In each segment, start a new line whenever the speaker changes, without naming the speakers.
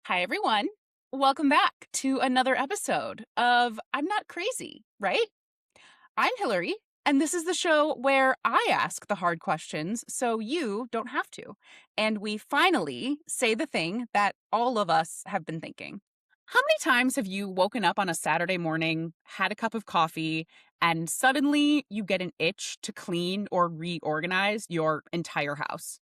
Hi, everyone. Welcome back to another episode of I'm Not Crazy, right? I'm Hillary, and this is the show where I ask the hard questions so you don't have to. And we finally say the thing that all of us have been thinking. How many times have you woken up on a Saturday morning, had a cup of coffee, and suddenly you get an itch to clean or reorganize your entire house?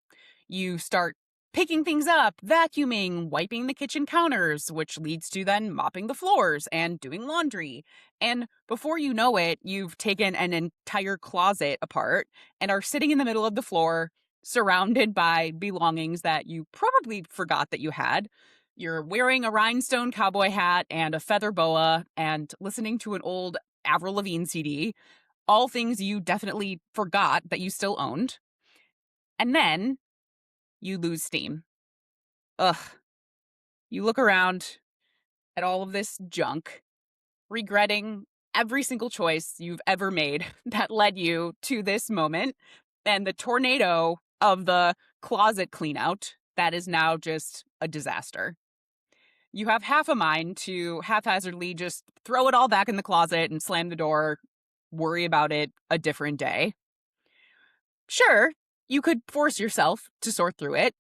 You start picking things up, vacuuming, wiping the kitchen counters, which leads to then mopping the floors and doing laundry. And before you know it, you've taken an entire closet apart and are sitting in the middle of the floor, surrounded by belongings that you probably forgot that you had. You're wearing a rhinestone cowboy hat and a feather boa and listening to an old Avril Lavigne CD, all things you definitely forgot that you still owned. And then you lose steam. Ugh. You look around at all of this junk, regretting every single choice you've ever made that led you to this moment, and the tornado of the closet cleanout that is now just a disaster. You have half a mind to haphazardly just throw it all back in the closet and slam the door, worry about it a different day. Sure, you could force yourself to sort through it,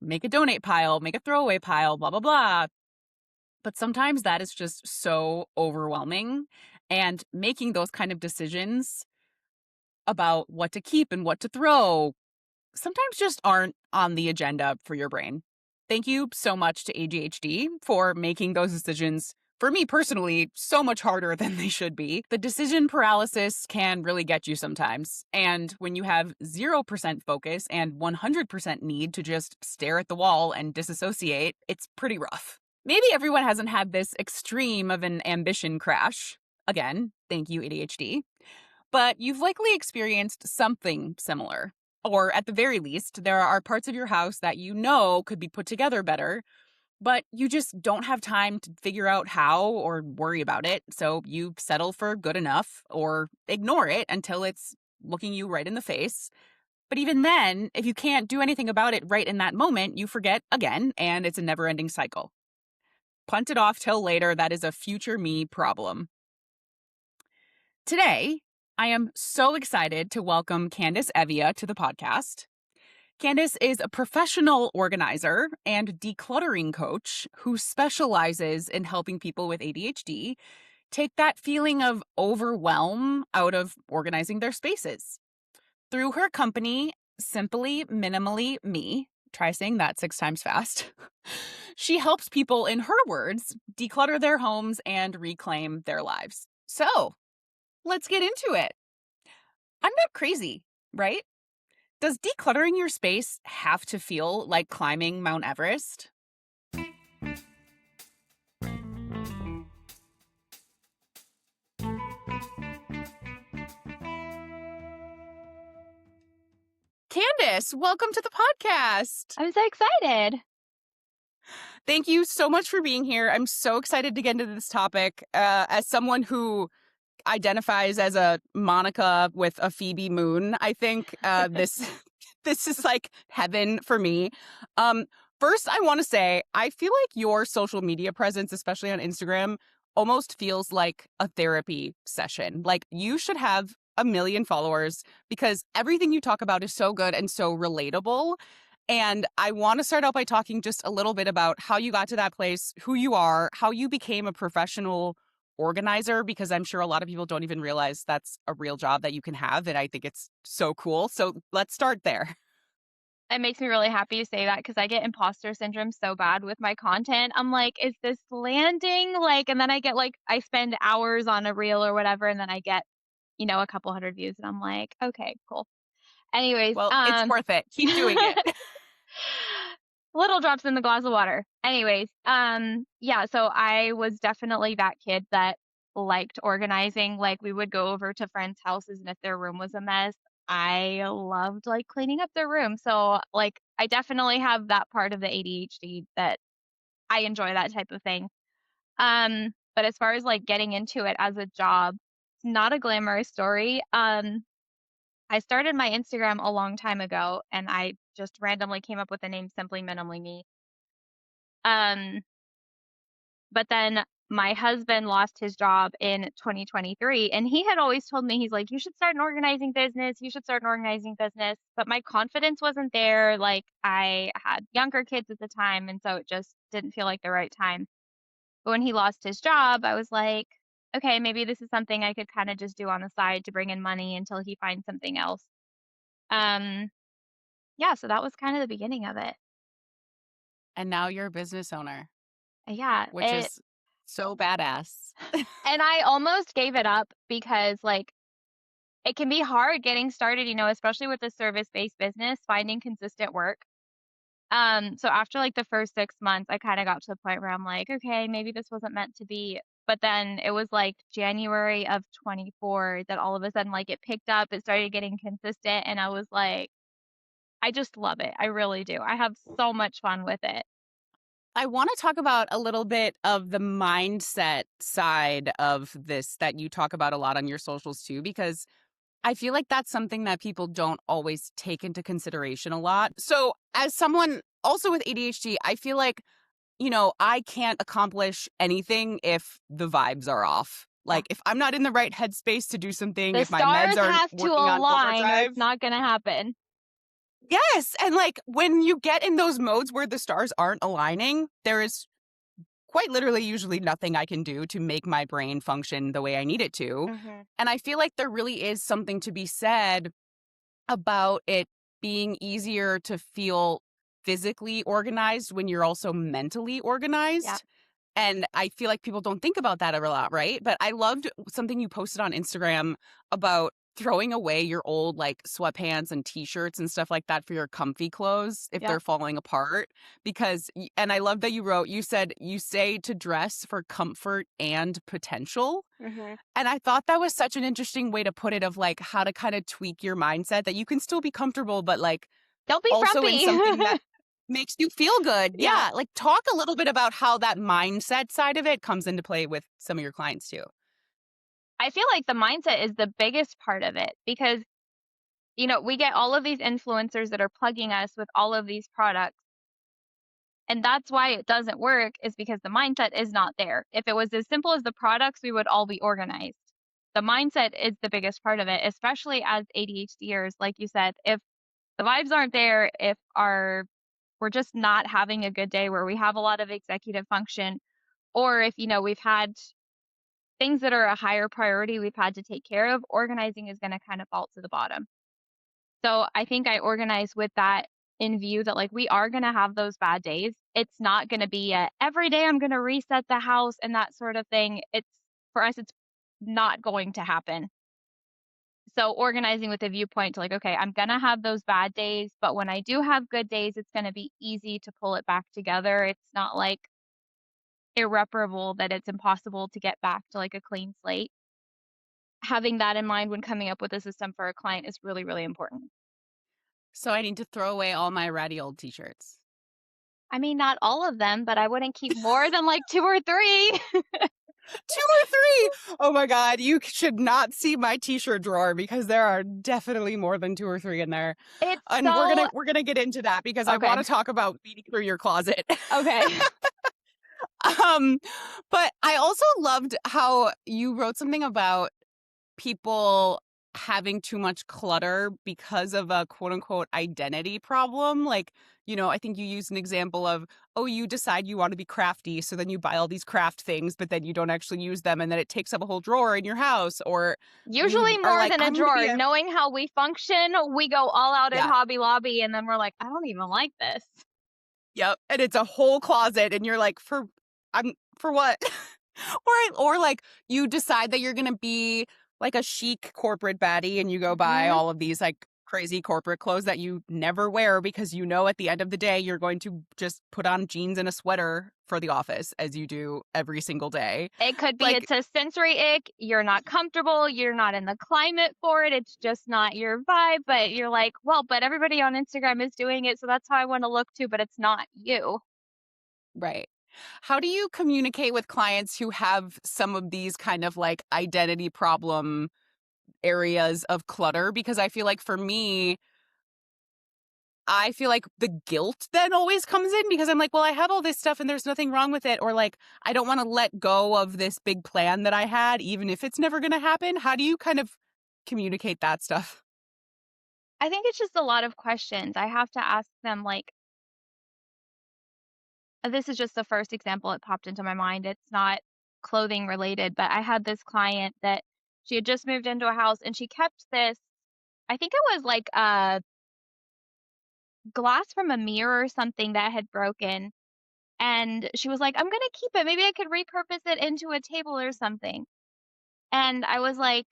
make a donate pile, make a throwaway pile, blah, blah, blah. But sometimes that is just so overwhelming. And making those kind of decisions about what to keep and what to throw sometimes just aren't on the agenda for your brain. Thank you so much to ADHD for making those decisions, for me personally, so much harder than they should be. The decision paralysis can really get you sometimes. And when you have 0% focus and 100% need to just stare at the wall and disassociate, it's pretty rough. Maybe everyone hasn't had this extreme of an ambition crash. Again, thank you, ADHD. But you've likely experienced something similar. Or at the very least, there are parts of your house that you know could be put together better, but you just don't have time to figure out how or worry about it. So you settle for good enough or ignore it until it's looking you right in the face. But even then, if you can't do anything about it right in that moment, you forget again, and it's a never-ending cycle. Punt it off till later, that is a future me problem. Today, I am so excited to welcome Candace Evia to the podcast. Candace is a professional organizer and decluttering coach who specializes in helping people with ADHD take that feeling of overwhelm out of organizing their spaces. Through her company, Simply Minimally Me, try saying that 6 times fast, she helps people, in her words, declutter their homes and reclaim their lives. So, let's get into it. I'm not crazy, right? Does decluttering your space have to feel like climbing Mount Everest? Candace, welcome to the podcast.
I'm so excited.
Thank you so much for being here. I'm so excited to get into this topic. As someone who identifies as a Monica with a Phoebe moon, I think this this is like heaven for me. First, I want to say I feel like your social media presence, especially on Instagram, almost feels like a therapy session. Like you should have a million followers because everything you talk about is so good and so relatable. And I want to start out by talking just a little bit about how you got to that place, who you are, how you became a professional organizer, because I'm sure a lot of people don't even realize that's a real job that you can have. And I think it's so cool. So let's start there.
It makes me really happy you say that because I get imposter syndrome so bad with my content. I'm like, is this landing? And then I get I spend hours on a reel or whatever, and then I get, a couple hundred views, and I'm like, okay, cool. Anyways,
Well, it's worth it. Keep doing it.
little drops in the glass of water. Anyways, yeah, so I was definitely that kid that liked organizing. Like we would go over to friends' houses and if their room was a mess, I loved cleaning up their room. So I definitely have that part of the ADHD that I enjoy that type of thing. But as far as like getting into it as a job, it's not a glamorous story. I started my Instagram a long time ago and I just randomly came up with the name Simply Minimally Me. Um, but then my husband lost his job in 2023 and he had always told me, he's like, you should start an organizing business. You should start an organizing business. But my confidence wasn't there. Like I had younger kids at the time. And so it just didn't feel like the right time. But when he lost his job, I was like, okay, maybe this is something I could kind of just do on the side to bring in money until he finds something else. Um, yeah, so that was kind of the beginning of it.
And now you're a business owner,
Yeah,
which is so badass.
and I almost gave it up because like it can be hard getting started, especially with a service-based business, finding consistent work. So after like the first 6 months, I kind of got to the point where I'm like, okay, maybe this wasn't meant to be. But then it was like January of 24 that all of a sudden like it picked up, it started getting consistent, and I was like, I just love it. I really do. I have so much fun with it.
I want to talk about a little bit of the mindset side of this that you talk about a lot on your socials too, because I feel like that's something that people don't always take into consideration a lot. So, as someone also with ADHD, I feel like, I can't accomplish anything if the vibes are off.
Yeah.
Like, if I'm not in the right headspace to do something,
The
if my meds
stars
aren't
have to
working on
align or
overdrive.
it's not going to happen.
Yes. And like when you get in those modes where the stars aren't aligning, there is quite literally usually nothing I can do to make my brain function the way I need it to.
Mhm.
And I feel like there really is something to be said about it being easier to feel physically organized when you're also mentally
Yeah.
organized. And I feel like people don't think about that a lot, right? But I loved something you posted on Instagram about throwing away your old like sweatpants and t-shirts and stuff like that for your comfy clothes if
Yep.
they're falling apart because and I love that you said you say to dress for comfort and potential.
Mhm.
And I thought that was such an interesting way to put it of like how to kind of tweak your mindset that you can still be comfortable but like
Don't be
also in
frumpy.
something that makes you feel good.
Yeah.
Yeah, like talk a little bit about how that mindset side of it comes into play with some of your clients too.
I feel like the mindset is the biggest part of it because, we get all of these influencers that are plugging us with all of these products. And that's why it doesn't work is because the mindset is not there. If it was as simple as the products, we would all be organized. The mindset is the biggest part of it, especially as ADHDers, like you said. If the vibes aren't there, if we're just not having a good day where we have a lot of executive function, or if we've had things that are a higher priority we've had to take care of, organizing is going to kind of fall to the bottom. So I think I organize with that in view that like we are going to have those bad days. It's not going to be every day I'm going to reset the house and that sort of thing. It's for us, it's not going to happen. So organizing with a viewpoint to like, okay, I'm going to have those bad days, but when I do have good days, it's going to be easy to pull it back together. It's not like irreparable that it's impossible to get back to like a clean slate. Having that in mind when coming up with a system for a client is really, really important.
So I need to throw away all my ratty old t-shirts.
I mean, not all of them, but I wouldn't keep more than like 2 or 3.
Two or three. Oh my God. You should not see my t-shirt drawer because there are definitely more than two or three in there.
It's
And we're
so
gonna we're gonna get into that because I want
okay.
to talk about weeding through your closet.
Okay.
um, but I also loved how you wrote something about people having too much clutter because of a quote unquote identity problem. Like, I think you used an example of, oh, you decide you want to be crafty. So then you buy all these craft things, but then you don't actually use them. And then it takes up a whole drawer in your house. Or
Usually
you are
more
like,
than a
I'm going to be
drawer.
a,
Knowing how we function, we go all out at
yeah,
Hobby Lobby and then we're like, I don't even like this.
yep. And it's a whole closet. And you're like, for what? Or like you decide that you're gonna be like a chic corporate baddie and you go buy
Mhm.
all of these like crazy corporate clothes that you never wear because at the end of the day you're going to just put on jeans and a sweater for the office as you do every single day.
It could be
Like,
it's a sensory ick, you're not comfortable, you're not in the climate for it, it's just not your vibe, but you're like, well, but everybody on Instagram is doing it, so that's how I want to look too, but it's not you.
right. How do you communicate with clients who have some of these kind of like identity problem areas of clutter? Because I feel like for me, I feel like the guilt then always comes in because I'm like, well, I have all this stuff and there's nothing wrong with it. Or like, I don't want to let go of this big plan that I had, even if it's never going to happen. How do you kind of communicate that stuff?
I think it's just a lot of questions. I have to ask them, like, this is just the first example that popped into my mind. It's not clothing related, but I had this client that she had just moved into a house and she kept this, I think it was like a glass from a mirror or something that had broken. And she was like, I'm going to keep it. Maybe I could repurpose it into a table or something. And I was like,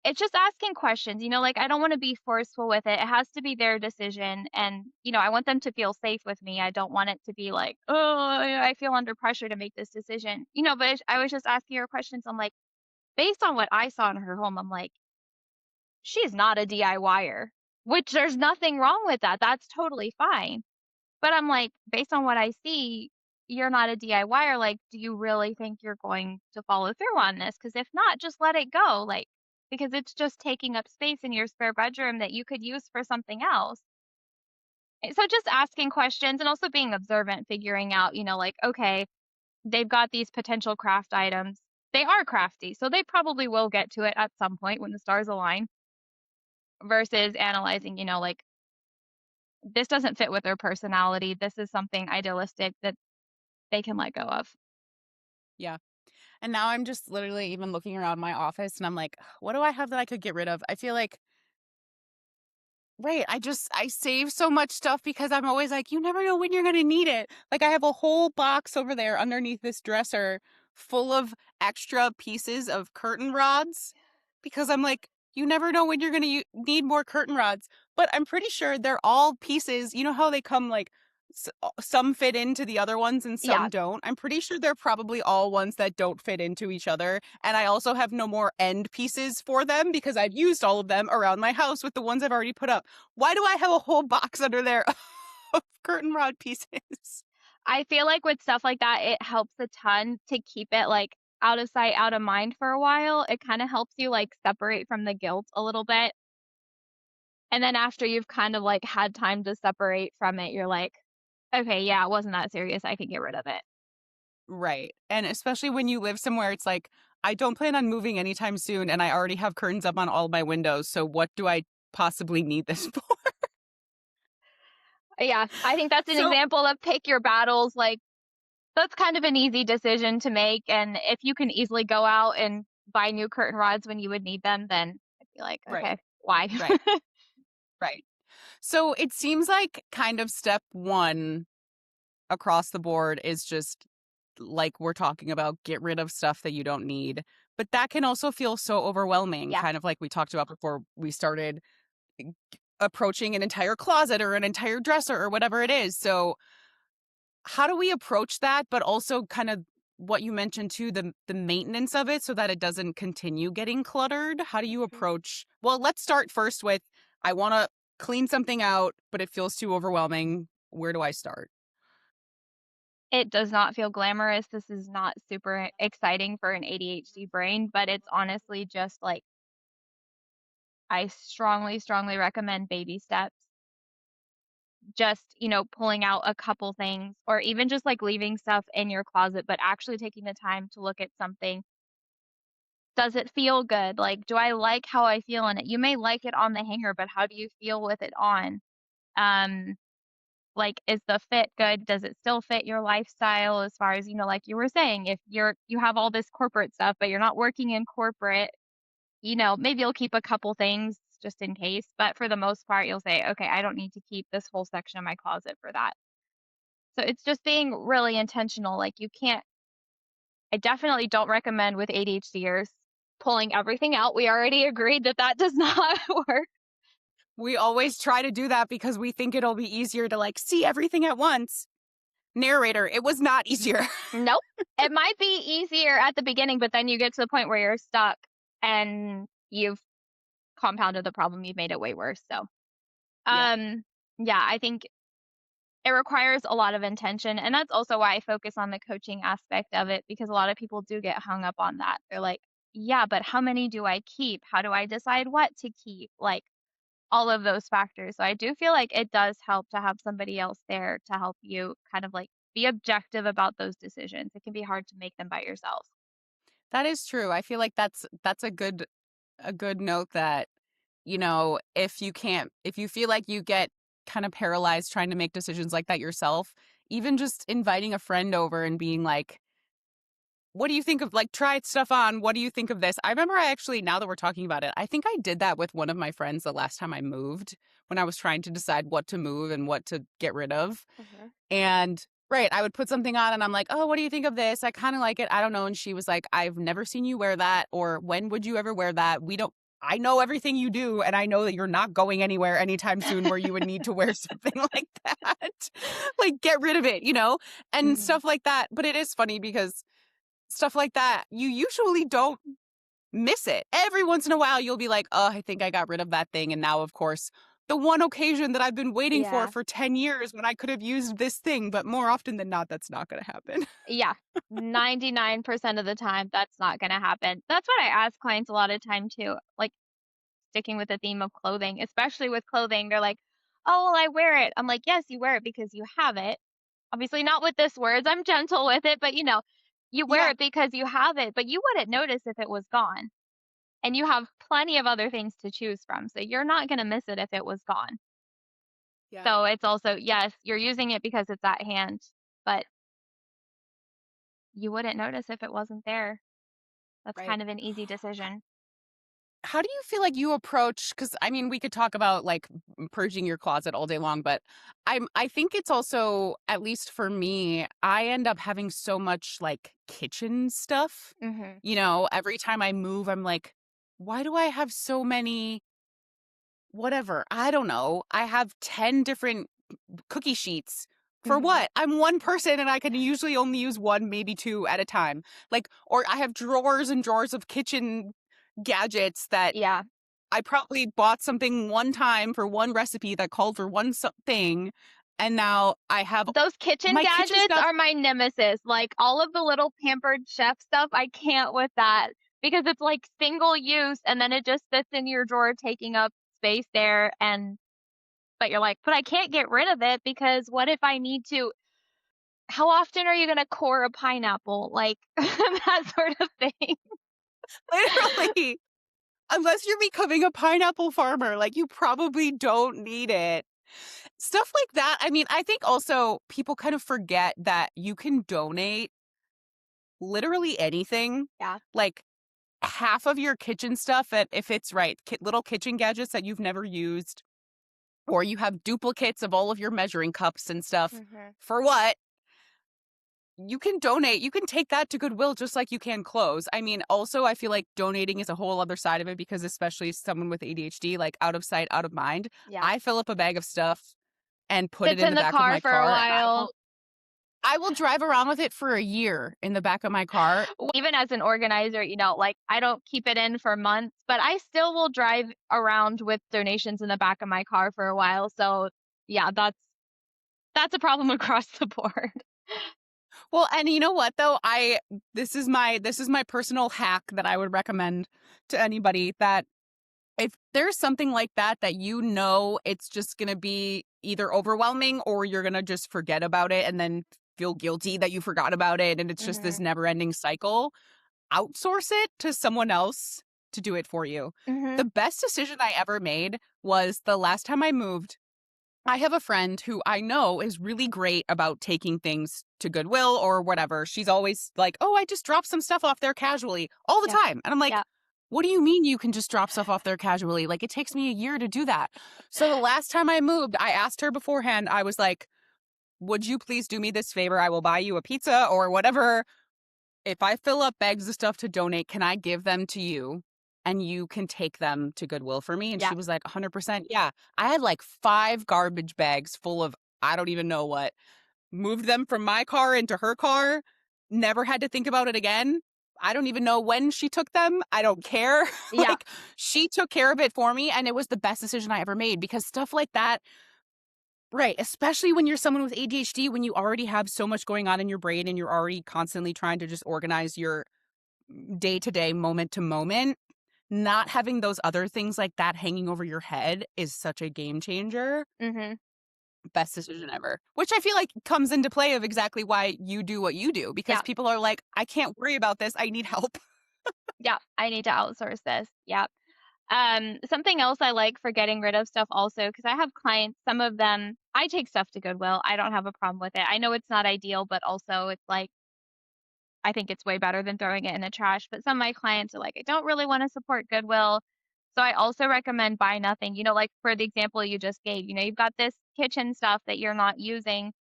it's just asking questions, like, I don't wanna be forceful with it. It has to be their decision, and, I want them to feel safe with me. I don't want it to be like, "Oh, I feel under pressure to make this decision." But I was just asking her questions. I'm like, based on what I saw in her home, I'm like, "She's not a DIYer," which there's nothing wrong with that. That's totally fine. But I'm like, based on what I see, you're not a DIYer. Like, do you really think you're going to follow through on this? Because if not, just let it go. Like, because it's just taking up space in your spare bedroom that you could use for something else. So just asking questions and also being observant, figuring out, like, okay, they've got these potential craft items. They are crafty, so they probably will get to it at some point when the stars align versus analyzing, like, this doesn't fit with their personality. This is something idealistic that they can let go of.
Yeah. And now I'm just literally even looking around my office and I'm like, what do I have that I could get rid of? I feel like right. I save so much stuff because I'm always like, you never know when you're going to need it. Like I have a whole box over there underneath this dresser full of extra pieces of curtain rods because I'm like, you never know when you're going to need more curtain rods. But I'm pretty sure they're all pieces. You know how they come like some fit into the other ones and
Yeah,
some don't? I'm pretty sure they're probably all ones that don't fit into each other. And I also have no more end pieces for them because I've used all of them around my house with the ones I've already put up. Why do I have a whole box under there of curtain rod pieces?
I feel like with stuff like that, it helps a ton to keep it, like, out of sight, out of mind for a while. It kinda helps you, like, separate from the guilt a little bit, and then after you've kind of, like, had time to separate from it, you're like, "Okay, yeah, it wasn't that serious, I can get rid of it."
Right. And especially when you live somewhere, it's like, I don't plan on moving anytime soon, and I already have curtains up on all my windows. So what do I possibly need this for?
Yeah, I think that's an
So,
example of pick your battles, like, that's kind of an easy decision to make, and if you can easily go out and buy new curtain rods when you would need them, then I'd be like,
right,
"Okay, why?"
right, right. So it seems like kind of step one across the board is just like we're talking about, get rid of stuff that you don't need. But that can also feel so overwhelming,
Yeah.
kind of like we talked about before we started approaching an entire closet or an entire dresser or whatever it is. So, how do we approach that? But also, kind of what you mentioned too, the maintenance of it so that it doesn't continue getting cluttered. How do you
Mhm.
approach? Well, let's start first with I want to clean something out, but it feels too overwhelming. Where do I start?
It does not feel glamorous. This is not super exciting for an ADHD brain, but it's honestly just like I strongly, strongly recommend baby steps. Just, pulling out a couple things or even just like leaving stuff in your closet, but actually taking the time to look at something. Does it feel good? Like, do I like how I feel in it? You may like it on the hanger, but how do you feel with it on? Um, Like, is the fit good? Does it still fit your lifestyle as far as, like you were saying, if you have all this corporate stuff, but you're not working in corporate, maybe you'll keep a couple things just in case, but for the most part, you'll say, "Okay, I don't need to keep this whole section of my closet for that." So it's just being really intentional, like, you can't I definitely don't recommend with ADHDers pulling everything out. We already agreed that that does not work.
We always try to do that because we think it'll be easier to like see everything at once. Narrator, it was not easier.
Nope. It might be easier at the beginning, but then you get to the point where you're stuck and you've compounded the problem, you've made it way worse, so,
Yeah.
um, yeah, I think it requires a lot of intention, and that's also why I focus on the coaching aspect of it because a lot of people do get hung up on that. They're like, "Yeah, but how many do I keep? How do I decide what to keep?" Like, all of those factors. So I do feel like it does help to have somebody else there to help you kind of, like, be objective about those decisions. It can be hard to make them by yourself.
That is true. I feel like that's a good note that, if you feel like you get kind of paralyzed trying to make decisions like that yourself, even just inviting a friend over and being like, what do you think of, like, try stuff on? What do you think of this? I remember I actually, now that we're talking about it, I think I did that with one of my friends the last time I moved when I was trying to decide what to move and what to get rid of.
Mhm.
And right, I would put something on and I'm like, "Oh, what do you think of this? I kind of like it. I don't know." And she was like, "I've never seen you wear that, or when would you ever wear that? We don't I know everything you do and I know that you're not going anywhere anytime soon where you would need to wear something like that. Like, get rid of it, and
Mhm.
stuff like that." But it is funny because stuff like that, you usually don't miss it. Every once in a while, you'll be like, "Oh, I think I got rid of that thing." And now, of course, the one occasion that I've been waiting
Yeah.
for 10 years when I could have used this thing, but more often than not, that's not going to happen.
Yeah. 99% of the time, that's not gonna happen. That's what I ask clients a lot of time too, like, sticking with the theme of clothing, especially with clothing, they're like, "Oh, well, I wear it." I'm like, "Yes, you wear it because you have it." Obviously not with this words, I'm gentle with it, but, you wear
Yeah,
it because you have it, but you wouldn't notice if it was gone, and you have plenty of other things to choose from, so you're not gonna miss it if it was gone.
yeah,
So it's also yes, you're using it because it's at hand, but you wouldn't notice if it wasn't there. That's
right.
kind of an easy decision.
How do you feel like you approach, because I mean, we could talk about like purging your closet all day long, but I think it's also, at least for me, I end up having so much like kitchen stuff.
Mhm.
Every time I move, I'm like, why do I have so many whatever? I don't know. I have 10 different cookie sheets. For
Mhm.
what? I'm one person and I can usually only use one, maybe two at a time. Like, or I have drawers and drawers of kitchen gadgets that
Yeah.
I probably bought something one time for one recipe that called for one thing. And now I have
Those kitchen
my kitchen
gadgets
stuff.
are my nemesis, like, all of the little pampered chef stuff, I can't with that because it's, like, single use, and then it just sits in your drawer taking up space there, and but you're like, "But I can't get rid of it because what if I need to." How often are you gonna core a pineapple? Like, that sort of thing.
Literally, unless you're becoming a pineapple farmer, like, you probably don't need it. Stuff like that. I mean, I think also people kind of forget that you can donate literally anything.
Yeah.
Like, half of your kitchen stuff, at if it's right, little kitchen gadgets that you've never used, or you have duplicates of all of your measuring cups and stuff.
Mhm.
For what? You can donate. You can take that to Goodwill just like you can clothes. I mean, also, I feel like donating is a whole other side of it because, especially someone with ADHD, like, out of sight, out of mind.
Yeah.
I fill up a bag of stuff and put it
Sits
in
in
the
the
back of
car
my
for a
car, and
while.
I will drive around with it for a year in the back of my car.
Even as an organizer, like, I don't keep it in for months, but I still will drive around with donations in the back of my car for a while. So, yeah, that's a problem across the board.
Well, and you know what though? This is my personal hack that I would recommend to anybody, that if there's something like that that it's just going to be either overwhelming or you're going to just forget about it and then feel guilty that you forgot about it and it's just this
Mhm.
never-ending cycle, outsource it to someone else to do it for you. The
Mhm.
best decision I ever made was the last time I moved. I have a friend who I know is really great about taking things to Goodwill or whatever. She's always like, "Oh, I just dropped some stuff off there casually all the
Yep.
time." And I'm like,
Yep.
"What do you mean you can just drop stuff off there casually? Like, it takes me a year to do that." So the last time I moved, I asked her beforehand. I was like, "Would you please do me this favor? I will buy you a pizza or whatever. If I fill up bags of stuff to donate, can I give them to you? And you can take them to Goodwill for me?" And she
Yep.
was like, 100%. Yeah. I had like 5 garbage bags full of I don't even know what. Moved them from my car into her car. Never had to think about it again. I don't even know when she took them. I don't care.
Yeah.
Like, she took care of it for me. And it was the best decision I ever made because stuff like that, Right, especially when you're someone with ADHD, when you already have so much going on in your brain and you're already constantly trying to just organize your day to day, moment to moment. Not having those other things like that hanging over your head is such a game changer.
Mhm.
Best decision ever. Which I feel like comes into play of exactly why you do what you do, because
Yeah.
people are like, I can't worry about this. I need help.
Yeah. I need to outsource this. Yeah. Something else I like for getting rid of stuff also, because I have clients, some of them, I take stuff to Goodwill. I don't have a problem with it. I know it's not ideal, but also it's like, I think it's way better than throwing it in the trash. But some of my clients are like, I don't really want to support Goodwill. So I also recommend buy nothing. Like for the example you just gave, you've got this kitchen stuff that you're not using.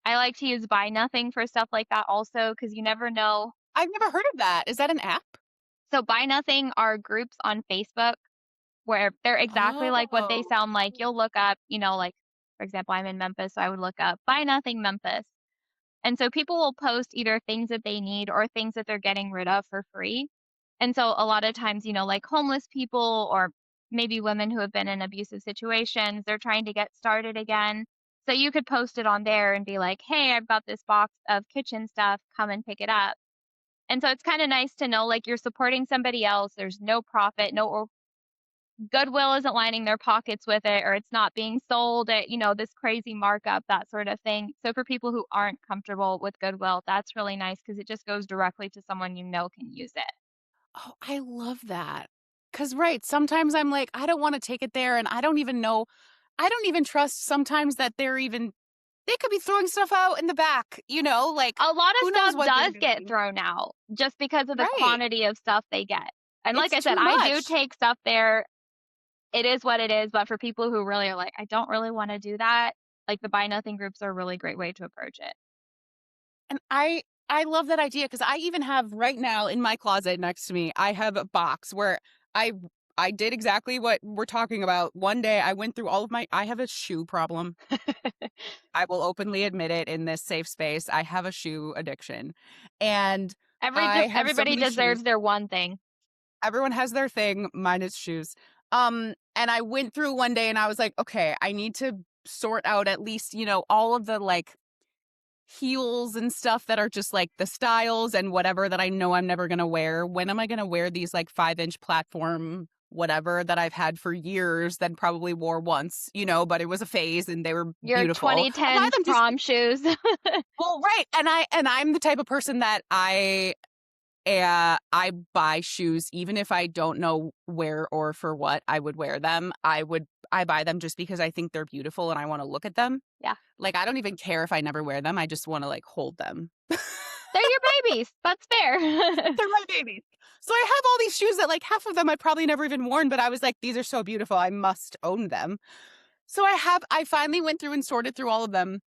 I like to use buy nothing for stuff like that also, because you never know.
I've never heard of that. Is that an app?
So buy nothing are groups on Facebook where they're exactly like what they
Oh,
sound like. You'll look up, like, for example, I'm in Memphis, so I would look up buy nothing Memphis. And so people will post either things that they need or things that they're getting rid of for free. And so a lot of times, like homeless people or maybe women who have been in abusive situations, they're trying to get started again. So you could post it on there and be like, hey, I've got this box of kitchen stuff, come and pick it up. And so it's kind of nice to know like you're supporting somebody else. There's no profit, no Goodwill isn't lining their pockets with it, or it's not being sold at, this crazy markup, that sort of thing. So for people who aren't comfortable with Goodwill, that's really nice because it just goes directly to someone can use it.
oh, I love that. Because, right, sometimes I'm like, I don't want to take it there. And I don't even know, I don't even trust sometimes that they could be throwing stuff out in the back, like
A lot of
who knows
stuff
what they're
does get
doing.
thrown out just because of the
Right.
quantity of stuff they get. And like
It's
I said,
too
I do
much.
take stuff there. It is what it is. But for people who really are like, I don't really want to do that, like the buy nothing groups are a really great way to approach it.
And I love that idea because I even have right now in my closet next to me, I have a box where I I did exactly what we're talking about. One day I went through all of I have a shoe problem. I will openly admit it in this safe space. I have a shoe addiction. And I have so
Everybody
many shoes.
deserves their one thing.
Everyone has their thing, mine is shoes. And I went through one day and I was like, okay, I need to sort out at least, all of the like heels and stuff that are just like the styles and whatever that I know I'm never going to wear. When am I going to wear these like 5-inch platform whatever that I've had for years, then probably wore once, but it was a phase and they were
Your
beautiful. I buy
2010s
them just
prom shoes.
well, right. And I'm the type of person that I buy shoes even if I don't know where or for what I would wear them. I buy them just because I think they're beautiful and I want to look at them.
Yeah.
Like I don't even care if I never wear them. I just want to like hold them.
They're your babies. That's fair.
They're my babies. So I have all these shoes that like half of them I probably never even worn, but I was like, these are so beautiful. I must own them. So I finally went through and sorted through all of them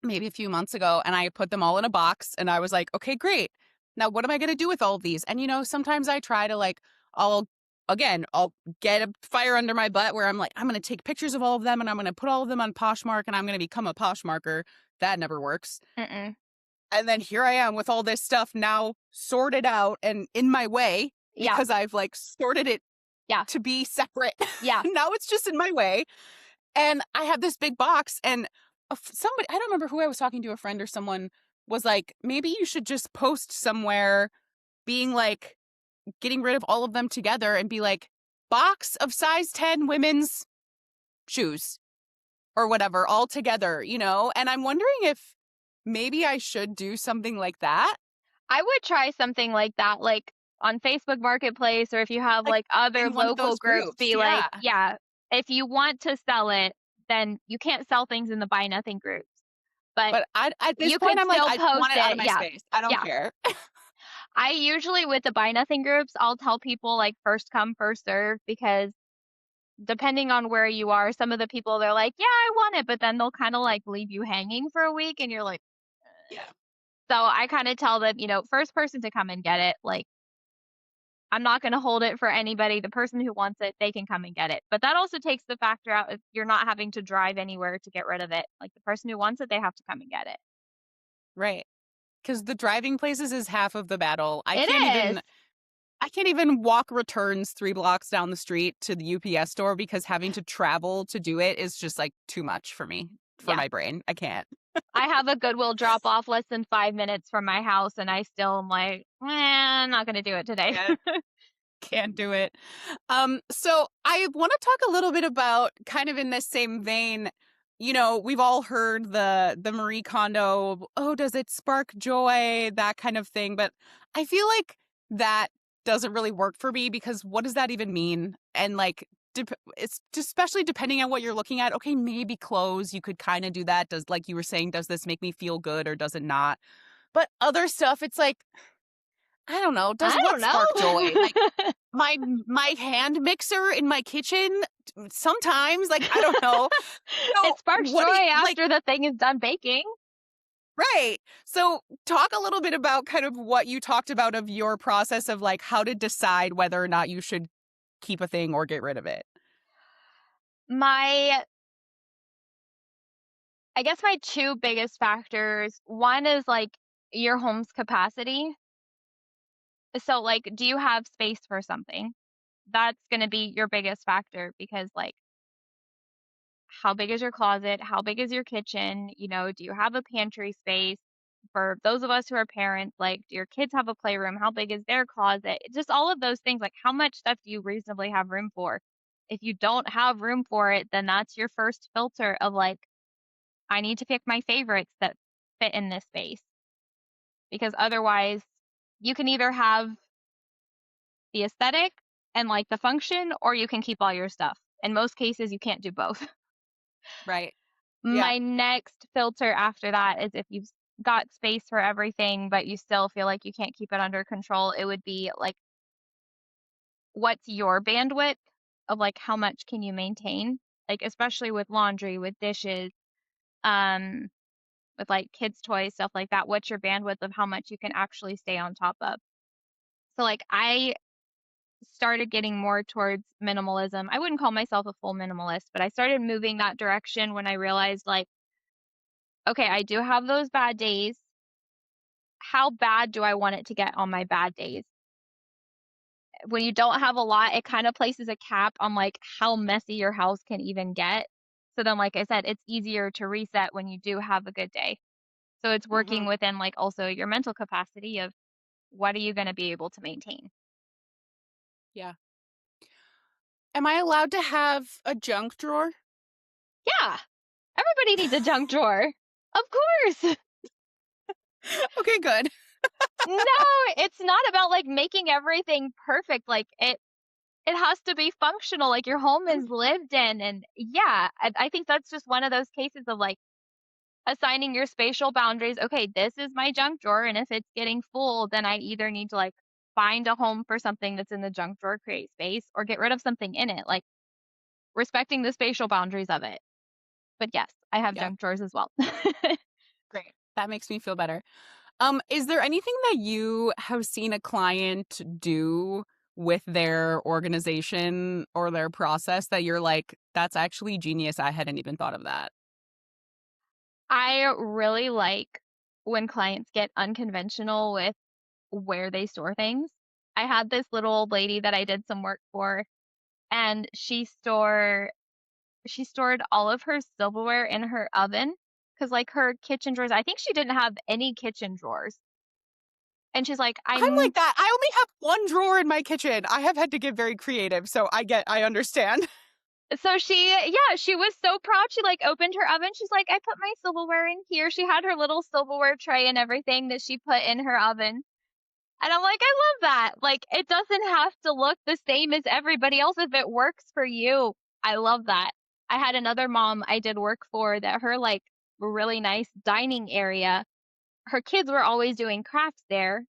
maybe a few months ago and I put them all in a box and I was like, okay, great. Now what am I going to do with all of these? And sometimes I try to like, I'll get a fire under my butt where I'm like, I'm going to take pictures of all of them and I'm going to put all of them on Poshmark and I'm going to become a Poshmarker. That never works.
Mm-mm.
And then here I am with all this stuff now sorted out and in my way
Yeah.
because I've like sorted it
Yeah.
to be separate.
Yeah.
Now it's just in my way. And I have this big box and somebody, I don't remember who I was talking to, a friend or someone was like, maybe you should just post somewhere being like, getting rid of all of them together and be like, box of size 10 women's shoes or whatever all together. And I'm wondering if maybe I should do something like that.
I would try something like that, like on Facebook Marketplace, or if you have
Like
like other
in one of
local
those
groups,
groups.
be like,
Yeah.
yeah, if you want to sell it, then you can't sell things in the buy nothing groups, but
But at this
you
point,
could
I'm like,
still
I just want
post
it out of
it.
my
Yeah.
space. I don't
Yeah.
care.
I usually, with the buy nothing groups, I'll tell people like first come, first serve, because depending on where you are, some of the people they're like, yeah, I want it, but then they'll kind of like leave you hanging for a week and you're like,
Yeah.
so I kind of tell them, first person to come and get it. Like, I'm not going to hold it for anybody. The person who wants it, they can come and get it. But that also takes the factor out if you're not having to drive anywhere to get rid of it. Like the person who wants it, they have to come and get it.
Right. Because the driving places is half of the battle.
It is.
I can't even walk returns 3 blocks down the street to the UPS store because having to travel to do it is just like too much for me. for
Yeah.
my brain. I can't.
I have a Goodwill drop off less than 5 minutes from my house, and I still am like, I'm not gonna do it today."
Can't. Can't do it. So I want to talk a little bit about kind of in this same vein. We've all heard the Marie Kondo, oh, does it spark joy, that kind of thing. But I feel like that doesn't really work for me because what does that even mean? And like, it's especially depending on what you're looking at. Okay, maybe clothes, you could kind of do that. Does, like you were saying, does this make me feel good or does it not? But other stuff, it's like, I don't know. Does
I
what
don't
spark joy? Like,
know.
my hand mixer in my kitchen, sometimes, like, I don't know.
It
So,
sparks
what
joy
do you like
after the thing is done baking.
right. So, talk a little bit about kind of what you talked about of your process of, like, how to decide whether or not you should keep a thing or get rid of it.
My I guess my 2 biggest factors, one is, like, your home's capacity. So, like, do you have space for something? That's gonna be your biggest factor because, like, how big is your closet? How big is your kitchen? Do you have a pantry space? For those of us who are parents, like, do your kids have a playroom? How big is their closet? Just all of those things, like, how much stuff do you reasonably have room for? If you don't have room for it, then that's your first filter of, like, I need to pick my favorites that fit in this space because otherwise you can either have the aesthetic and like the function or you can keep all your stuff. In most cases, you can't do both.
Right. Yeah.
My next filter after that is if you've got space for everything, but you still feel like you can't keep it under control, it would be like, what's your bandwidth of like how much can you maintain? Like, especially with laundry, with dishes, um, with like kids' toys, stuff like that. What's your bandwidth of how much you can actually stay on top of? So, like, I started getting more towards minimalism. I wouldn't call myself a full minimalist, but I started moving that direction when I realized, like, okay, I do have those bad days. How bad do I want it to get on my bad days? When you don't have a lot, it kind of places a cap on like how messy your house can even get. So then, like I said, it's easier to reset when you do have a good day. So it's
Hmm.
working within like also your mental capacity of what are you going to be able to maintain?
Yeah. Am I allowed to have a junk drawer?
Yeah, everybody needs a junk drawer. Of course.
Okay, good.
No, it's not about, like, making everything perfect, like, it has to be functional, like, your home is lived in, and yeah, I think that's just one of those cases of, like, assigning your spatial boundaries, "Okay, this is my junk drawer, and if it's getting full, then I either need to, like, find a home for something that's in the junk drawer, create space, or get rid of something in it," like, respecting the spatial boundaries of it. But yes, I have
Yeah,
junk drawers as well.
great. That makes me feel better. Is there anything that you have seen a client do with their organization or their process that you're like, that's actually genius. I hadn't even thought of that.
I really like when clients get unconventional with where they store things. I had this little old lady that I did some work for, and she stored all of her silverware in her oven because, like, her kitchen drawers, I think she didn't have any kitchen drawers. And she's like,
I'm like that. I only have one drawer in my kitchen. I have had to get very creative, so I understand.
so she was so proud. She like opened her oven. She's like, I put my silverware in here. She had her little silverware tray and everything that she put in her oven. And I'm like, I love that. Like, it doesn't have to look the same as everybody else if it works for you. I love that. I had another mom I did work for that her like really nice dining area. Her kids were always doing crafts there.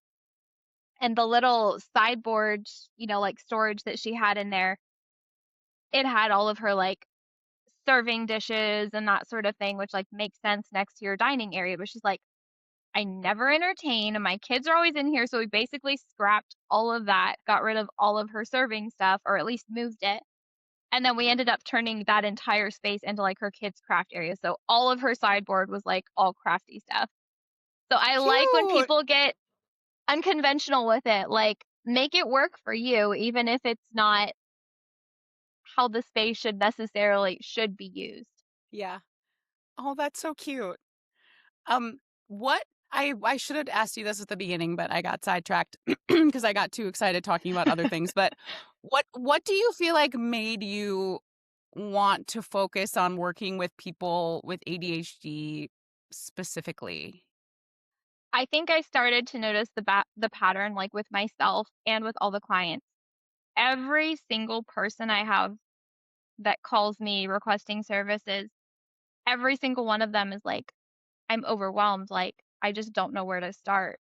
And the little sideboard, like storage that she had in there, it had all of her like serving dishes and that sort of thing, which like makes sense next to your dining area. But she's like, I never entertain, and my kids are always in here, so we basically scrapped all of that, got rid of all of her serving stuff, or at least moved it, and then we ended up turning that entire space into, like, her kids' craft area, so all of her sideboard was, like, all crafty stuff. So I like when
Cute.
people get unconventional with it, like, make it work for you, even if it's not how the space should be used.
Yeah. Oh, that's so cute. Um, what I should have asked you this at the beginning, but I got sidetracked because I got too excited talking about other things. But what do you feel like made you want to focus on working with people with ADHD specifically?
I think I started to notice the pattern, like, with myself and with all the clients. Every single person I have that calls me requesting services, every single one of them is like, "I'm overwhelmed, like, I just don't know where to start."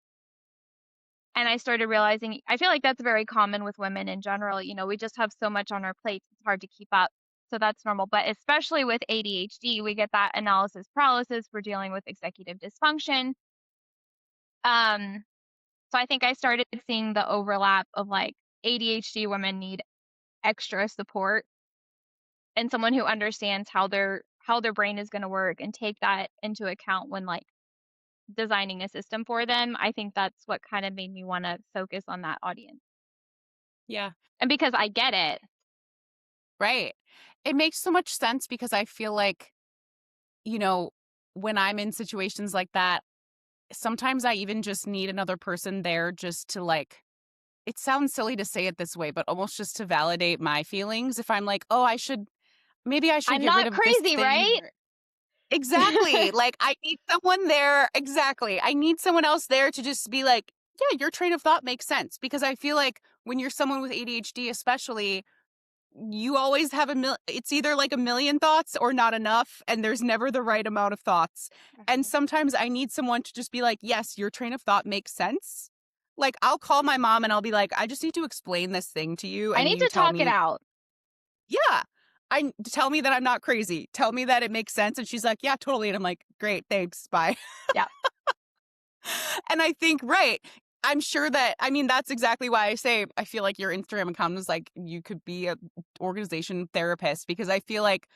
And I started realizing I feel like that's very common with women in general, we just have so much on our plates, it's hard to keep up. So that's normal, but especially with ADHD, we get that analysis paralysis, we're dealing with executive dysfunction. Um, so I think I started seeing the overlap of, like, ADHD women need extra support and someone who understands how their brain is gonna work and take that into account when, like, designing a system for them. I think that's what kind of made me wanna focus on that audience.
Yeah.
And because I get it.
Right. It makes so much sense because I feel like, you know, when I'm in situations like that, sometimes I even just need another person there just to like it sounds silly to say it this way, but almost just to validate my feelings. If I'm like, "Oh, maybe I should
I'm
get rid
not
of this
crazy,
thing."
right?
Exactly. Like I need someone there. Exactly. I need someone else there to just be like, "Yeah, your train of thought makes sense." Because I feel like when you're someone with ADHD especially, you always have it's either like a million thoughts or not enough, and there's never the right amount of thoughts. And
Mhm.
sometimes I need someone to just be like, "Yes, your train of thought makes sense." Like I'll call my mom and I'll be like, "I just need to explain this thing to you
I
and
need
you
to
tell
talk it
me,
out.
yeah, I tell me that I'm not crazy. Tell me that it makes sense." And she's like, "Yeah, totally." And I'm like, "Great, thanks. Bye."
Yeah.
And I think, right. I'm sure that, I mean, that's exactly why I say I feel like your Instagram account is like you could be a organization therapist because I feel like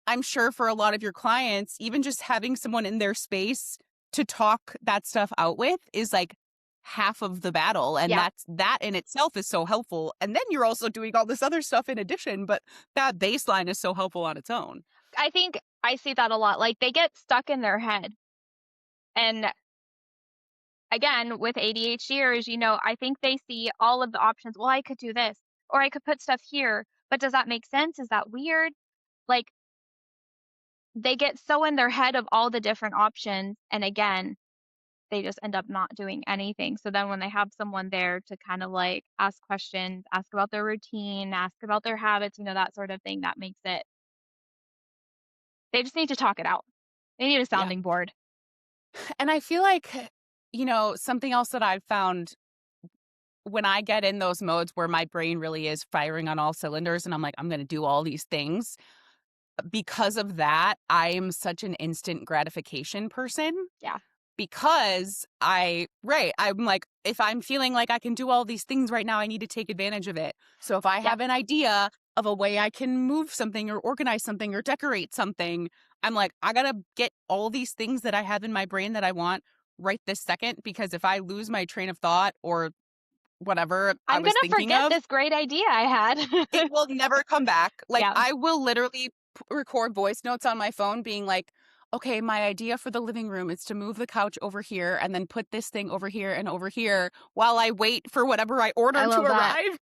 I'm sure for a lot of your clients, even just having someone in their space to talk that stuff out with is like half of the battle. And
Yeah.
that in itself is so helpful. And then you're also doing all this other stuff in addition, but that baseline is so helpful on its own.
I think I see that a lot. Like, they get stuck in their head. And again, with ADHDers, I think they see all of the options. Well, I could do this, or I could put stuff here, but does that make sense? Is that weird? Like, they get so in their head of all the different options. And again, they just end up not doing anything. So then when they have someone there to kind of like ask questions, ask about their routine, ask about their habits, that sort of thing, that makes it, they just need to talk it out. They need a
Yeah.
sounding board.
And I feel like, something else that I've found when I get in those modes where my brain really is firing on all cylinders and I'm like, I'm going to do all these things, because of that, I am such an instant gratification person
Yeah.
because I'm like, if I'm feeling like I can do all these things right now, I need to take advantage of it. So if I
Yep.
have an idea of a way I can move something or organize something or decorate something, I'm like, I got to get all these things that I have in my brain that I want right this second because if I lose my train of thought or whatever I
I'm going
was
to
thinking
forget
of,
this great idea I
it
had.
will never come back. Like,
Yeah.
I will literally record voice notes on my phone being like, okay, my idea for the living room is to move the couch over here and then put this thing over here while I wait for whatever I
I
ordered to
love that.
arrive,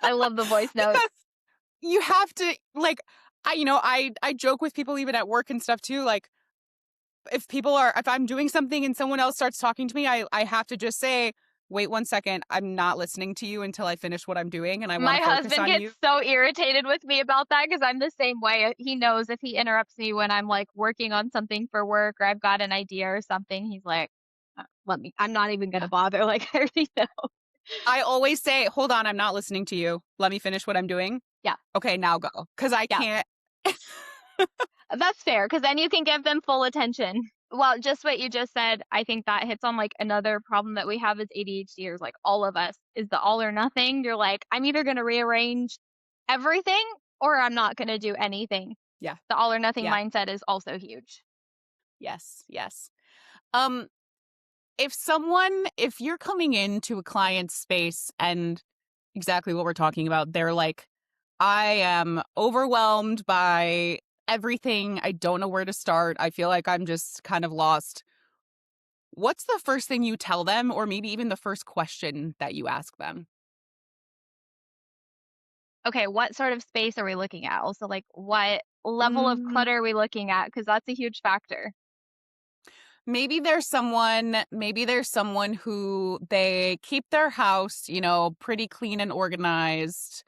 I love the voice notes.
because you have to, like, I joke with people even at work and stuff too. Like, if I'm doing something and someone else starts talking to me, I have to just say, wait 1 second, I'm not listening to you until I finish what I'm doing and I want
My
to focus
husband
on
gets
you.
so irritated with me about that because I'm the same way. He knows if he interrupts me when I'm like working on something for work or I've got an idea or something, he's like, let me, I'm not even going to bother." Like, I already know.
I always say, "Hold on, I'm not listening to you. Let me finish what I'm doing."
Yeah.
Okay, now go. Because I
Yeah.
can't.
That's fair because then you can give them full attention. Well, just what you just said, I think that hits on like another problem that we have as ADHDers, like all of us, is the all or nothing. You're like, I'm either going to rearrange everything or I'm not going to do anything.
Yeah,
The all or nothing
yeah,
mindset is also huge.
yes, yes. Um, if you're coming into a client's space and exactly what we're talking about, they're like, I am overwhelmed by everything. I don't know where to start. I feel like I'm just kind of lost. What's the first thing you tell them, or maybe even the first question that you ask them?
Okay, what sort of space are we looking at? Also, like, what level of
Mm,
clutter are we looking at? Because that's a huge factor.
maybe there's someone who they keep their house, pretty clean and organized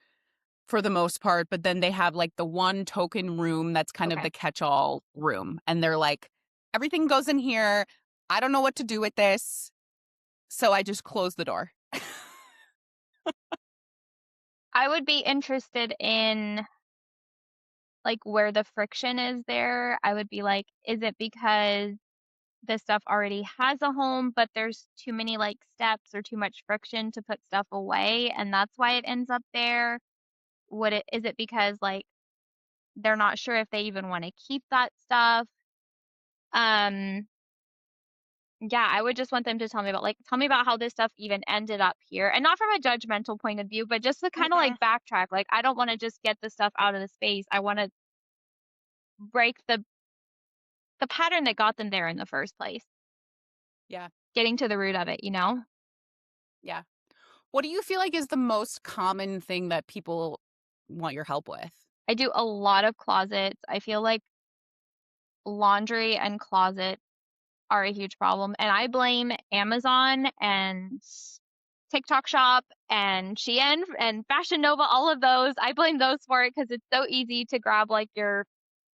for the most part, but then they have like the one token room that's kind of
Okay.
the catch-all room. And they're like, everything goes in here. I don't know what to do with this. So I just close the door.
I would be interested in, like, where the friction is there. I would be like, is it because this stuff already has a home, but there's too many, like, steps or too much friction to put stuff away, and that's why it ends up there? Would it is it because, like, they're not sure if they even wanna keep that stuff? Um, yeah, I would just want them to tell me about how this stuff even ended up here, and not from a judgmental point of view, but just to kinda,
Mhm.
like, backtrack, like, I don't wanna just get the stuff out of the space, I wanna break the pattern that got them there in the first place,
Yeah.
getting to the root of it, you know?
Yeah. What do you feel like is the most common thing that people want your help with?
I do a lot of closets, I feel like laundry and closet are a huge problem, and I blame Amazon and TikTok Shop and Shein and Fashion Nova, all of those. I blame those for it because it's so easy to grab, like, your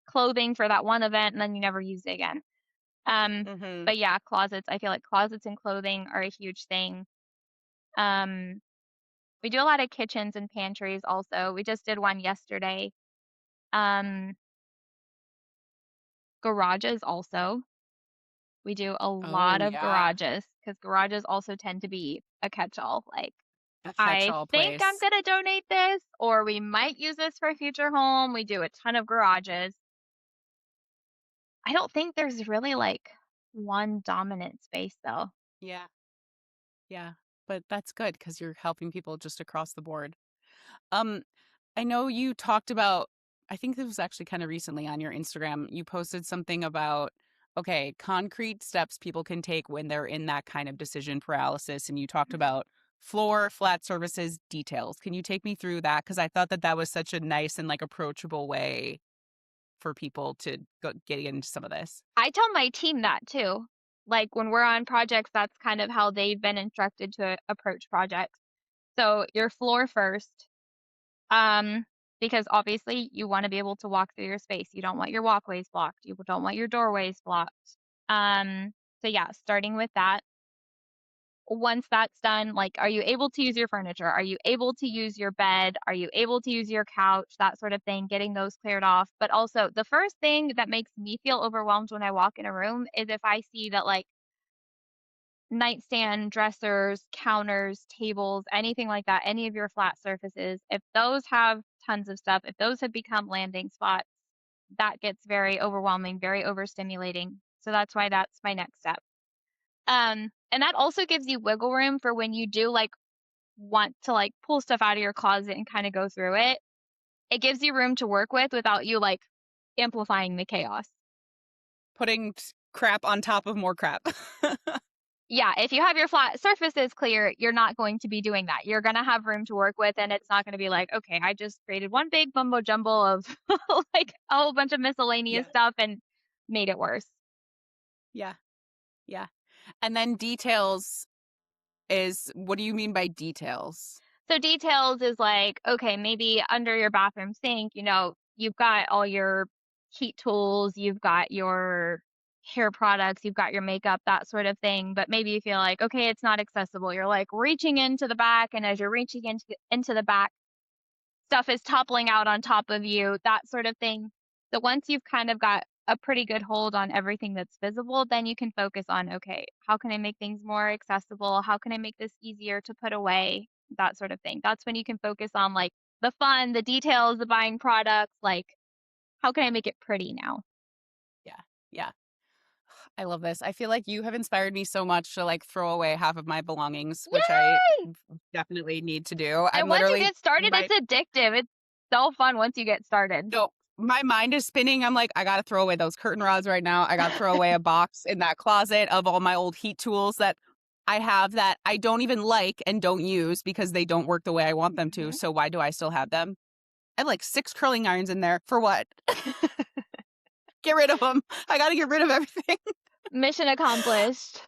clothing for that one event and then you never use it again. Um,
Mhm.
but yeah, closets, I feel like closets and clothing are a huge thing. Um, we do a lot of kitchens and pantries also. We just did one yesterday. Um, Garages also. We do a lot
Oh,
of
yeah.
garages because garages also tend to be a catch-all, like,
A
"I
catch-all
think I'm
place.
gonna donate this," or, "We might use this for a future home." We do a ton of garages. I don't think there's really, like, one dominant space, though.
Yeah. Yeah. But that's good because you're helping people just across the board. Um, I know you talked about, I think this was actually kind of recently on your Instagram. You posted something about, okay, concrete steps people can take when they're in that kind of decision paralysis. And you talked
Mhm.
about floor, flat surfaces, details. Can you take me through that? Because I thought that that was such a nice and like approachable way for people to get into some of this.
I tell my team that too. Like, when we're on projects, that's kind of how they've been instructed to approach projects. So, your floor first. Um, because obviously you want to be able to walk through your space. You don't want your walkways blocked. You don't want your doorways blocked. Um, so yeah, starting with that. Once that's done, like, are you able to use your furniture? Are you able to use your bed? Are you able to use your couch? That sort of thing, getting those cleared off. But also, the first thing that makes me feel overwhelmed when I walk in a room is if I see that, like, nightstand, dressers, counters, tables, anything like that, any of your flat surfaces, if those have tons of stuff, if those have become landing spots, that gets very overwhelming, very overstimulating. So that's why that's my next step. And that also gives you wiggle room for when you do, like, want to, like, pull stuff out of your closet and kind of go through it. It gives you room to work with without you, like, amplifying the chaos.
Putting crap on top of more crap.
Yeah, if you have your flat surfaces clear, you're not going to be doing that. You're gonna have room to work with, and it's not gonna be like, "Okay, I just created one big mumbo jumble of, like, a whole bunch of miscellaneous
Yeah.
stuff and made it worse."
Yeah. Yeah. And then details is, what do you mean by details?
So details is like, okay, maybe under your bathroom sink, you've got all your heat tools, you've got your hair products, you've got your makeup, that sort of thing. But maybe you feel like, okay, it's not accessible. You're like reaching into the back, and as you're reaching into the back, stuff is toppling out on top of you, that sort of thing. So once you've kind of got a pretty good hold on everything that's visible, then you can focus on, okay, how can I make things more accessible? How can I make this easier to put away? That sort of thing. That's when you can focus on, like, the fun, the details, the buying products, like, how can I make it pretty now?
Yeah. Yeah. I love this. I feel like you have inspired me so much to like throw away half of my belongings, which I
Yay!
definitely need to do.
And
I'm
once you
literally
get started,
my
it's addictive. It's so fun once you get started.
no. My mind is spinning. I'm like, I gotta throw away those curtain rods right now. I gotta throw away a box in that closet of all my old heat tools that I have that I don't even like and don't use because they don't work the way I want them to.
Mhm.
So why do I still have them? I have like 6 curling irons in there. For what? Get rid of them. I gotta get rid of everything.
Mission accomplished.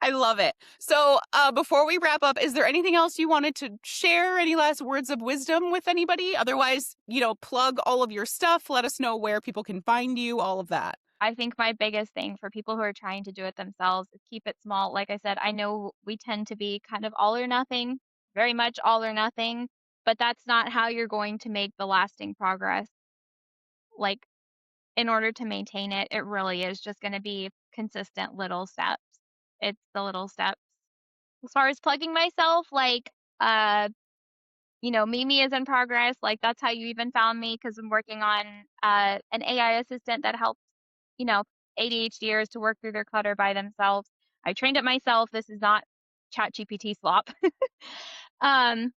I love it. So, before we wrap up, is there anything else you wanted to share? Any last words of wisdom with anybody? Otherwise, plug all of your stuff. Let us know where people can find you, all of that.
I think my biggest thing for people who are trying to do it themselves is keep it small. Like I said, I know we tend to be kind of all or nothing, very much all or nothing, but that's not how you're going to make the lasting progress. Like, in order to maintain it, it really is just going to be consistent little steps. It's the little steps. As far as plugging myself, like, uh, Mimi is in progress. Like, that's how you even found me because I'm working on an AI assistant that helps, you know, ADHDers to work through their clutter by themselves. I trained it myself. This is not ChatGPT slop. um,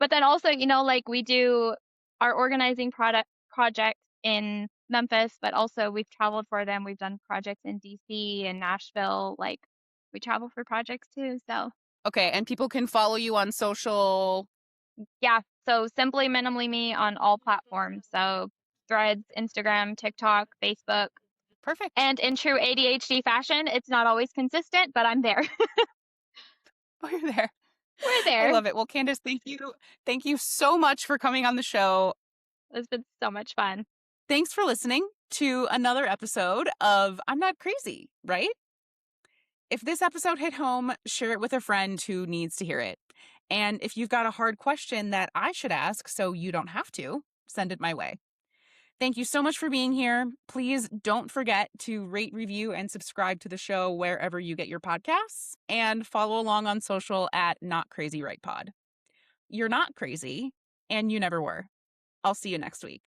but then also, like we do our organizing product project in Memphis, but also we've traveled for them. We've done projects in DC and Nashville. Like we travel for projects too. So
Okay, and people can follow you on social.
yeah. So simply minimally me on all platforms. So Threads, Instagram, TikTok, Facebook.
Perfect.
And in true ADHD fashion, it's not always consistent, but I'm there.
Oh, you're there.
We're
I
there.
love it. Well, Candace, thank you. Thank you so much for coming on the show.
It's been so much fun.
Thanks for listening to another episode of I'm Not Crazy, right? If this episode hit home, share it with a friend who needs to hear it. And if you've got a hard question that I should ask so you don't have to, send it my way. Thank you so much for being here. Please don't forget to rate, review, and subscribe to the show wherever you get your podcasts and follow along on social at Not Crazy Right Pod. You're not crazy, and you never were. I'll see you next week.